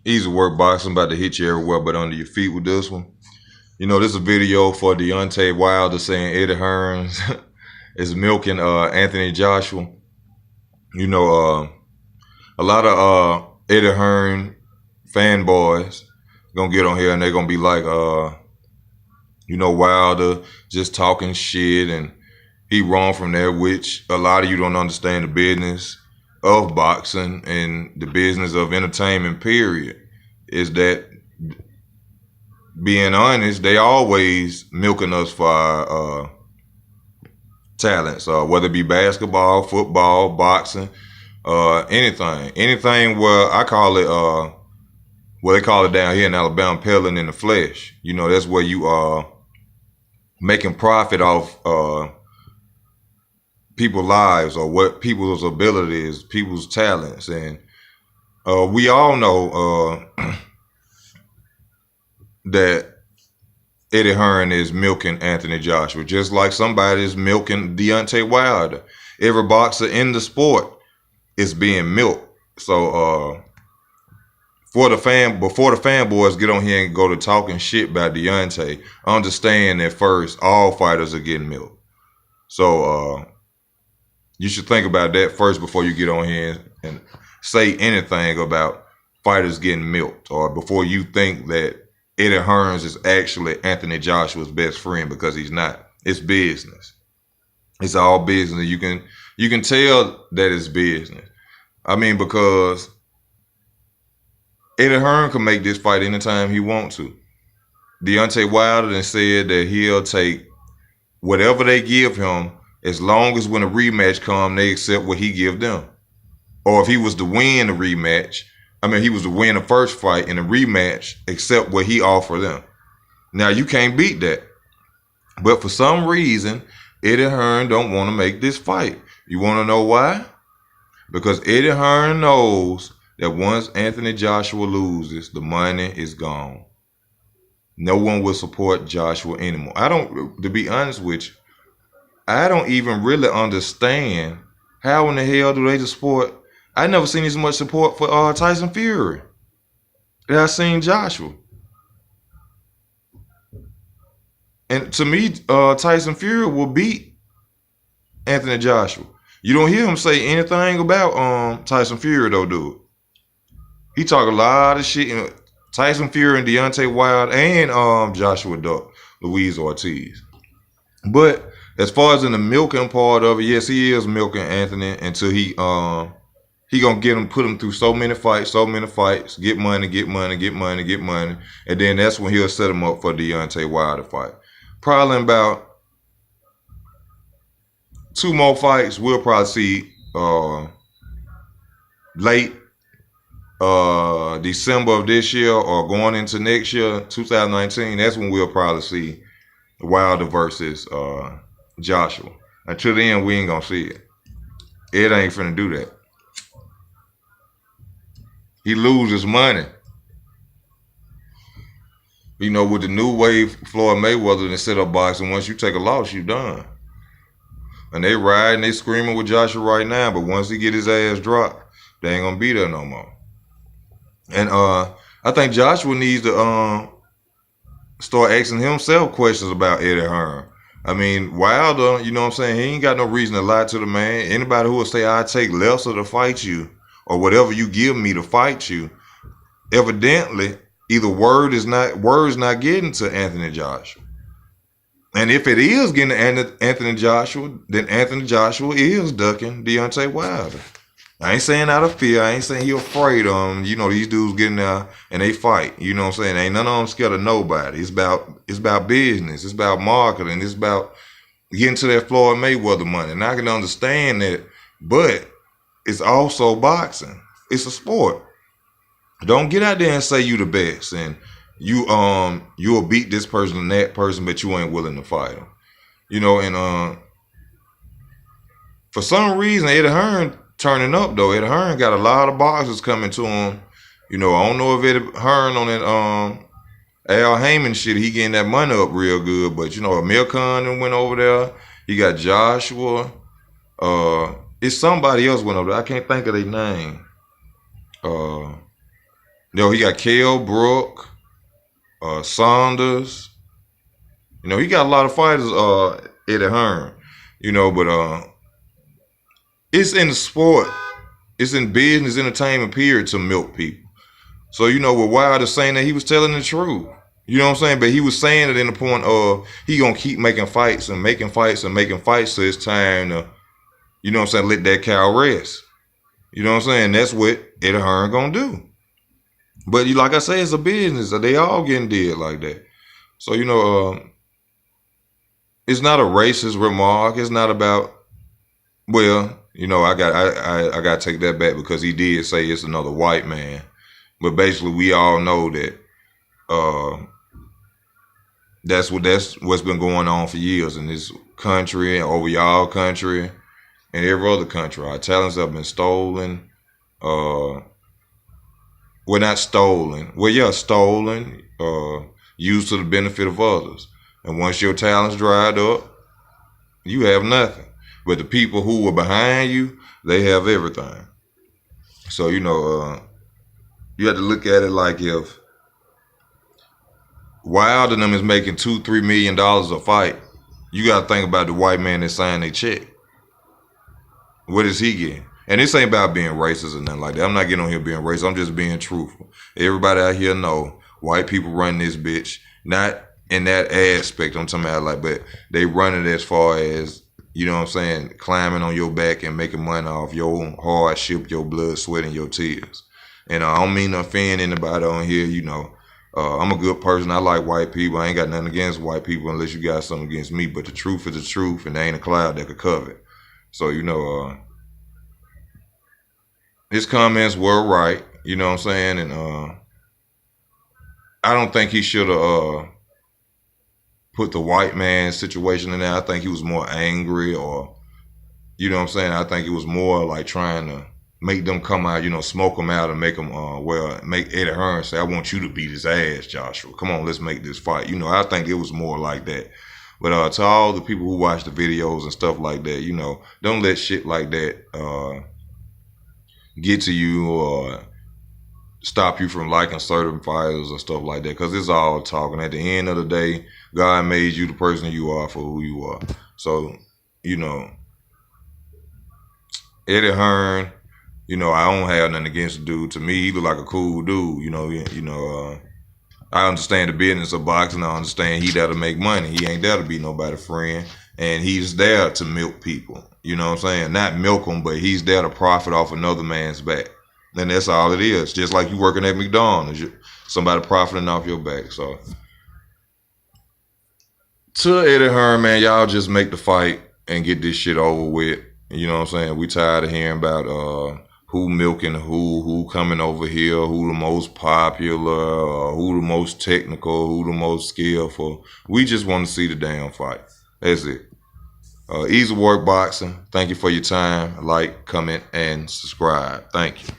Easy work boxing, about to hit you everywhere but under your feet with this one. This is a video for Deontay Wilder saying Eddie Hearns is milking Anthony Joshua. You know, a lot of Eddie Hearn fanboys gonna get on here and they're gonna be like, Wilder just talking shit and he wrong from there, which a lot of you don't understand the business of boxing and the business of entertainment, period. Is that, being honest, they always milking us for our talents, whether it be basketball, football, boxing, anything where I call it, well, they call it down here in Alabama, peddling in the flesh. That's where you are making profit off people's lives or what people's abilities, people's talents. And we all know that Eddie Hearn is milking Anthony Joshua, just like somebody is milking Deontay Wilder. Every boxer in the sport is being milked. So before the fanboys get on here and go to talking shit about Deontay, understand that first, all fighters are getting milked. So you should think about that first before you get on here and say anything about fighters getting milked, or before you think that Eddie Hearns is actually Anthony Joshua's best friend, because he's not. It's business. It's all business. You can tell that it's business. I mean, because Eddie Hearn can make this fight anytime he wants to. Deontay Wilder then said that he'll take whatever they give him, as long as when a rematch comes, they accept what he give them. Or if he was to win the rematch, he was to win the first fight in the rematch, accept what he offered them. Now, you can't beat that. But for some reason, Eddie Hearn don't want to make this fight. You want to know why? Because Eddie Hearn knows that once Anthony Joshua loses, the money is gone. No one will support Joshua anymore. To be honest with you, I don't even really understand how in the hell do they support. I never seen as much support for Tyson Fury that I seen Joshua. And to me, Tyson Fury will beat Anthony Joshua. You don't hear him say anything about Tyson Fury though, dude. He talk a lot of shit. Tyson Fury and Deontay Wilder and Joshua Duck, Luis Ortiz. But as far as in the milking part of it, yes, he is milking Anthony until he gonna put him through so many fights, get money, and then that's when he'll set him up for the Deontay Wilder fight. Probably in about 2 more fights, we'll probably see late December of this year or going into next year, 2019. That's when we'll probably see Wilder versus Joshua. Until then, we ain't gonna see it. Ed ain't finna do that. He loses money. With the new wave, Floyd Mayweather, instead of boxing, once you take a loss, you done. And they riding, they screaming with Joshua right now, but once he get his ass dropped, they ain't gonna be there no more. And I think Joshua needs to start asking himself questions about Eddie Hearn. Wilder, you know what I'm saying, he ain't got no reason to lie to the man. Anybody who will say, I take lesser to fight you, or whatever you give me to fight you, evidently, either words not getting to Anthony Joshua. And if it is getting to Anthony Joshua, then Anthony Joshua is ducking Deontay Wilder. I ain't saying out of fear. I ain't saying he afraid of him. These dudes getting there and they fight. You know what I'm saying? Ain't none of them scared of nobody. It's about business. It's about marketing. It's about getting to that Floyd Mayweather money. And I can understand that, but it's also boxing. It's a sport. Don't get out there and say you the best and you'll beat this person and that person, but you ain't willing to fight them. And for some reason, Eddie Hearn turning up though. Eddie Hearn got a lot of boxers coming to him. I don't know if Eddie Hearn on that Al Heyman shit, he getting that money up real good. But Amir Khan went over there. He got Joshua. It's somebody else went over there. I can't think of their name. He got Kell Brook, Saunders. He got a lot of fighters. Eddie Hearn. But it's in the sport, it's in business, entertainment, period, to milk people. So with Wilder saying that, he was telling the truth. You know what I'm saying? But he was saying it in the point of he gonna keep making fights and making fights and making fights, so it's time to, let that cow rest. You know what I'm saying? That's what Eddie Hearn gonna do. But like I say, it's a business. They all getting did like that. So it's not a racist remark. It's not about. Well, I got to take that back, because he did say it's another white man. But basically, we all know that that's what's been going on for years in this country and over y'all country and every other country. Our talents have been stolen. Well, not stolen. Well, yeah, stolen. Used to the benefit of others. And once your talents dried up, you have nothing. But the people who were behind you, they have everything. So you have to look at it like, if Wilder and them is making $2-3 million a fight, you got to think about the white man that signed a check. What is he getting? And this ain't about being racist or nothing like that. I'm not getting on here being racist. I'm just being truthful. Everybody out here know white people run this bitch. Not in that aspect I'm talking about, but they run it as far as, climbing on your back and making money off your hardship, your blood, sweat, and your tears. And I don't mean to offend anybody on here. I'm a good person. I like white people. I ain't got nothing against white people unless you got something against me. But the truth is the truth, and there ain't a cloud that could cover it. So, his comments were right. You know what I'm saying? And I don't think he should have put the white man situation in there. I think he was more angry, or, I think it was more like trying to make them come out, smoke them out and make them, make Eddie Hearn say, I want you to beat his ass, Joshua. Come on, let's make this fight. I think it was more like that. But to all the people who watch the videos and stuff like that, don't let shit like that get to you or stop you from liking certain fighters or stuff like that, because it's all talking. At the end of the day, God made you the person you are for who you are. So, Eddie Hearn, I don't have nothing against the dude. To me, he look like a cool dude. I understand the business of boxing. I understand he there to make money. He ain't there to be nobody's friend. And he's there to milk people. You know what I'm saying? Not milk them, but he's there to profit off another man's back. And that's all it is. Just like you working at McDonald's. Somebody profiting off your back. So, to Eddie Hearn, man, y'all just make the fight and get this shit over with. You know what I'm saying? We tired of hearing about who milking who coming over here, who the most popular, who the most technical, who the most skillful. We just want to see the damn fight. That's it. Easy Work Boxing. Thank you for your time. Like, comment, and subscribe. Thank you.